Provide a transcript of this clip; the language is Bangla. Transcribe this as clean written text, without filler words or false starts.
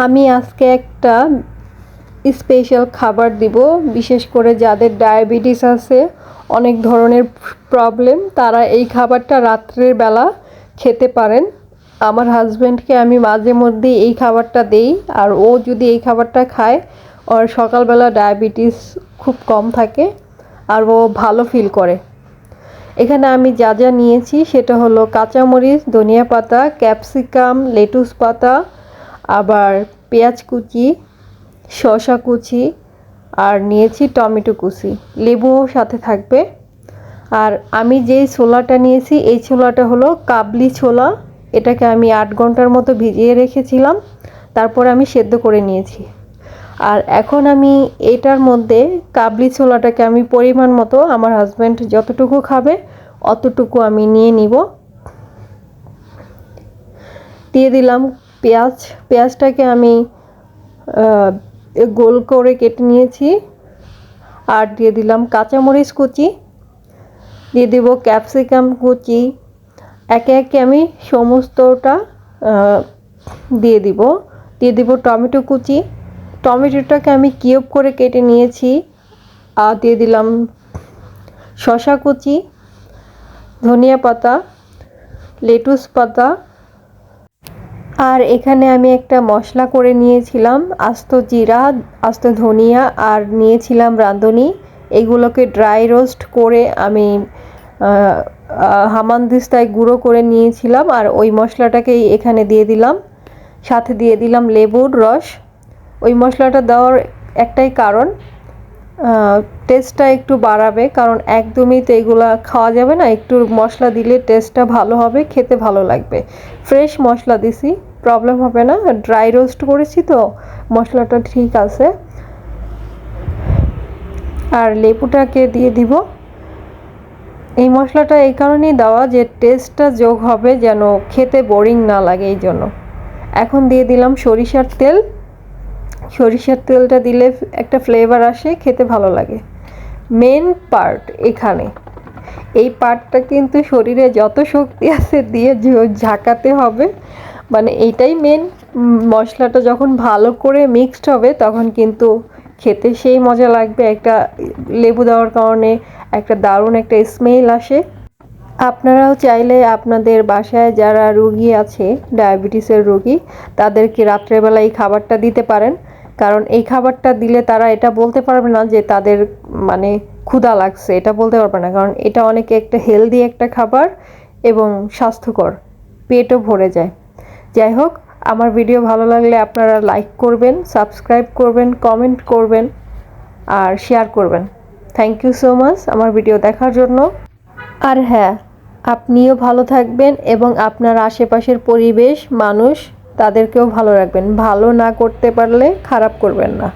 আমি আজকে একটা স্পেশাল খাবার দিব, বিশেষ করে যাদের ডায়াবেটিস আছে, অনেক ধরনের প্রবলেম, তারা এই খাবারটা রাত্রের বেলা খেতে পারেন। আমার হাজব্যান্ডকে আমি মাঝে মধ্যে এই খাবারটা দেই, আর ও যদি এই খাবারটা খায় ওর সকালবেলা ডায়াবেটিস খুব কম থাকে আর ও ভালো ফিল করে। এখানে আমি যা যা নিয়েছি সেটা হলো কাঁচামরিচ, ধনিয়া পাতা, ক্যাপসিকাম, লেটুস পাতা, আবার পেঁয়াজ কুচি, শসা কুচি, আর নিয়েছি টমেটো কুচি, লেবুও সাথে থাকবে। আর আমি যেই ছোলাটা নিয়েছি এই ছোলাটা হলো কাবলি ছোলা। এটাকে আমি 8 ঘন্টার মতো ভিজিয়ে রেখেছিলাম, তারপর আমি সেদ্ধ করে নিয়েছি। আর এখন আমি এটার মধ্যে কাবলি ছোলাটাকে আমি পরিমাণ মতো, আমার হাজব্যান্ড যতটুকু খাবে অতটুকু আমি নিয়ে নিব। দিয়ে দিলাম পেঁয়াজ, পেঁয়াজটাকে আমি গোল করে কেটে নিয়েছি। আর দিয়ে দিলাম কাঁচামরিচ কুচি, দিয়ে দেব ক্যাপসিকাম কুচি। একে একে আমি সমস্তটা দিয়ে দিব টমেটো কুচি, টমেটোটাকে আমি কিউব করে কেটে নিয়েছি। আর দিয়ে দিলাম শসা কুচি, ধনিয়া পাতা, লেটুস পাতা। আর এখানে আমি একটা মশলা করে নিয়েছিলাম, আস্ত জিরা, আস্ত ধনিয়া, আর নিয়েছিলাম রাঁধুনি। এগুলোকে ড্রাই রোস্ট করে আমি হামানদিস্তায় গুঁড়ো করে নিয়েছিলাম, আর ওই মশলাটাকে এখানে দিয়ে দিলাম। সাথে দিয়ে দিলাম লেবুর রস। ওই মশলাটা দেওয়ার একটাই কারণ, টেস্টটা একটু বাড়াবে, কারণ একদমই তো এগুলা খাওয়া যাবে না, একটু মশলা দিলে টেস্টটা ভালো হবে, খেতে ভালো লাগবে। ফ্রেশ মশলা দিছি, প্রবলেম হবে না, ড্রাই রোস্ট করেছি তো মশলাটা ঠিক আছে। আর লেবুটাকে দিয়ে দিব। এই মশলাটা এই কারণেই দেওয়া যে টেস্টটা যোগ হবে, যেন খেতে বোরিং না লাগে, এই জন্য। এখন দিয়ে দিলাম সরিষার তেল। সরিষার তেলটা দিলে একটা ফ্লেভার আসে, খেতে ভালো লাগে। মেন পার্ট এখানে, এই পার্টটা কিন্তু শরীরে যত শক্তি আছে দিয়ে ঝাঁকাতে হবে, মানে এইটাই মেন। মশলাটা যখন ভালো করে মিক্সড হবে তখন কিন্তু খেতে সেই মজা লাগবে। একটা লেবু দেওয়ার কারণে একটা দারুণ একটা স্মেল আসে। আপনারাও চাইলে আপনাদের বাসায় যারা রোগী আছে, ডায়াবেটিসের রোগী, তাদেরকে রাত্রেবেলা এই খাবারটা দিতে পারেন, কারণ এই খাবারটা দিলে তারা এটা বলতে পারবে না যে তাদের মানে ক্ষুধা লাগছে, এটা বলতে পারবে না, কারণ এটা অনেক একটা হেলদি একটা খাবার এবং স্বাস্থ্যকর, পেটও ভরে যায়। যাই হোক, আমার ভিডিও ভালো লাগলে আপনারা লাইক করবেন, সাবস্ক্রাইব করবেন, কমেন্ট করবেন আর শেয়ার করবেন। থ্যাংক ইউ সো মাচ আমার ভিডিও দেখার জন্য। আর হ্যাঁ, আপনিও ভালো থাকবেন এবং আপনার আশেপাশের পরিবেশ, মানুষ, তাদেরকেও ভালো রাখবেন। ভালো না করতে পারলে খারাপ করবেন না।